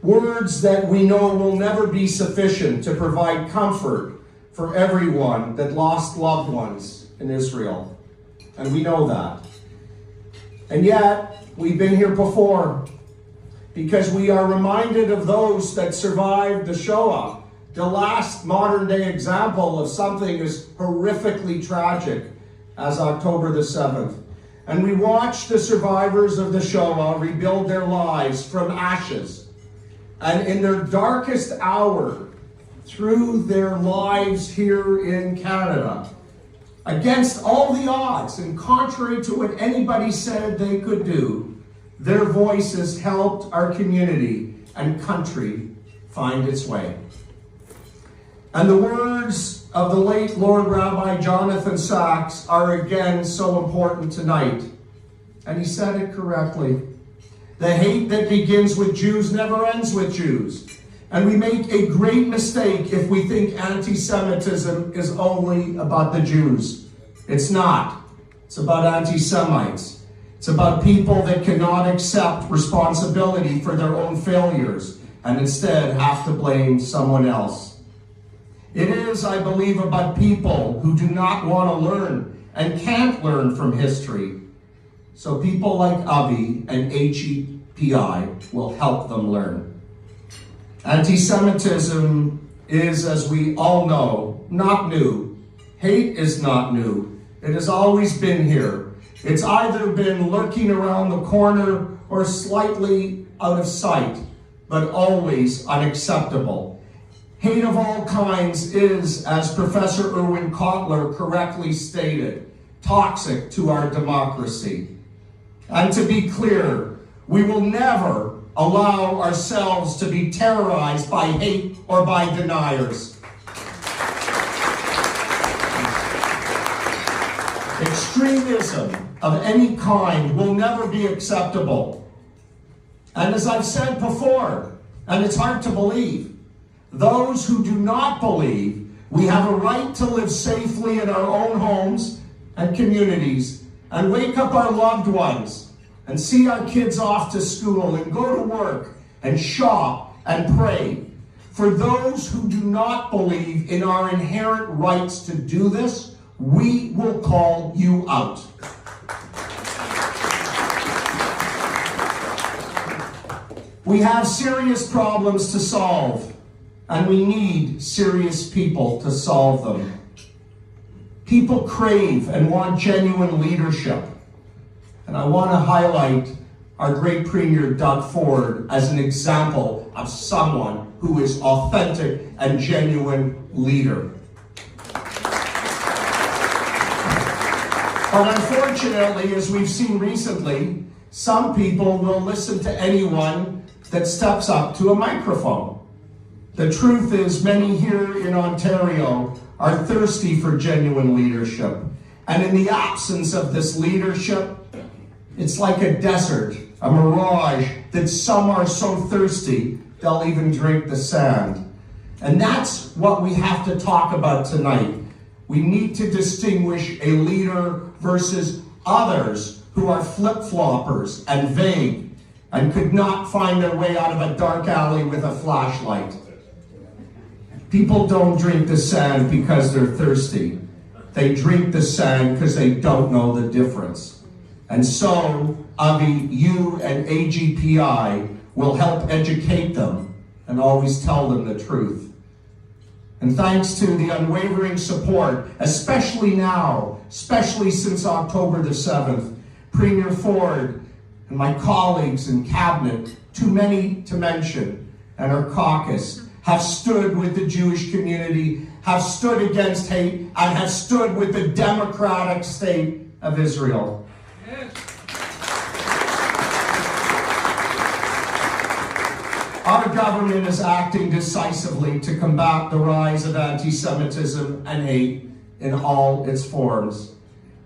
Words that we know will never be sufficient to provide comfort for everyone that lost loved ones in Israel. And we know that. And yet, we've been here before because we are reminded of those that survived the Shoah, the last modern day example of something as horrifically tragic as October the 7th. And we watch the survivors of the Shoah rebuild their lives from ashes. And in their darkest hour, through their lives here in Canada, against all the odds and contrary to what anybody said they could do, their voices helped our community and country find its way. And the words of the late Lord Rabbi Jonathan Sachs are again so important tonight. And he said it correctly. The hate that begins with Jews never ends with Jews. And we make a great mistake if we think anti-Semitism is only about the Jews. It's not. It's about anti-Semites. It's about people that cannot accept responsibility for their own failures and instead have to blame someone else. It is, I believe, about people who do not want to learn and can't learn from history. So people like Avi and HEPI will help them learn. Anti-Semitism is, as we all know, not new. Hate is not new. It has always been here. It's either been lurking around the corner or slightly out of sight, but always unacceptable. Hate of all kinds is, as Professor Erwin Kotler correctly stated, toxic to our democracy. And to be clear, we will never allow ourselves to be terrorized by hate or by deniers. Extremism of any kind will never be acceptable. And as I've said before, and it's hard to believe, those who do not believe we have a right to live safely in our own homes and communities and wake up our loved ones and see our kids off to school and go to work and shop and pray. For those who do not believe in our inherent rights to do this, we will call you out. We have serious problems to solve, and we need serious people to solve them. People crave and want genuine leadership. And I want to highlight our great Premier Doug Ford as an example of someone who is authentic and genuine leader. But unfortunately, as we've seen recently, some people will listen to anyone that steps up to a microphone. The truth is, many here in Ontario are thirsty for genuine leadership. And in the absence of this leadership, it's like a desert, a mirage, that some are so thirsty, they'll even drink the sand. And that's what we have to talk about tonight. We need to distinguish a leader versus others who are flip-floppers and vague and could not find their way out of a dark alley with a flashlight. People don't drink the sand because they're thirsty. They drink the sand because they don't know the difference. And so, Avi, you and AGPI will help educate them and always tell them the truth. And thanks to the unwavering support, especially now, especially since October the 7th, Premier Ford and my colleagues in Cabinet, too many to mention, and our caucus, have stood with the Jewish community, have stood against hate, and have stood with the democratic state of Israel. Yes. Our government is acting decisively to combat the rise of anti-Semitism and hate in all its forms.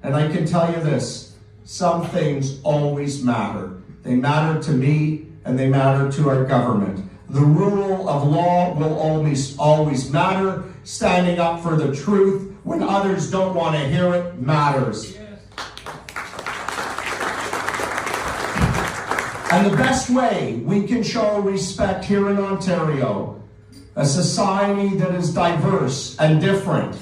And I can tell you this, some things always matter. They matter to me and they matter to our government. The rule of law will always matter. Standing up for the truth when others don't want to hear it matters. And the best way we can show respect here in Ontario, a society that is diverse and different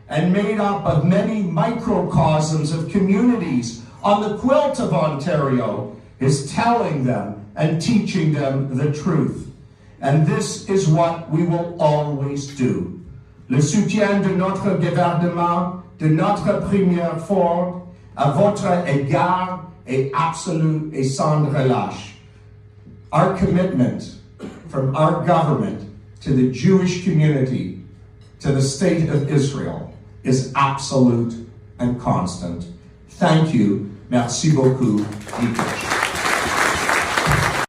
and made up of many microcosms of communities on the quilt of Ontario, is telling them and teaching them the truth. And this is what we will always do. Le soutien de notre gouvernement, de notre première Ford, à votre égard est absolu et sans relâche. Our commitment from our government to the Jewish community, to the state of Israel, is absolute and constant. Thank you. Merci beaucoup. Dietrich.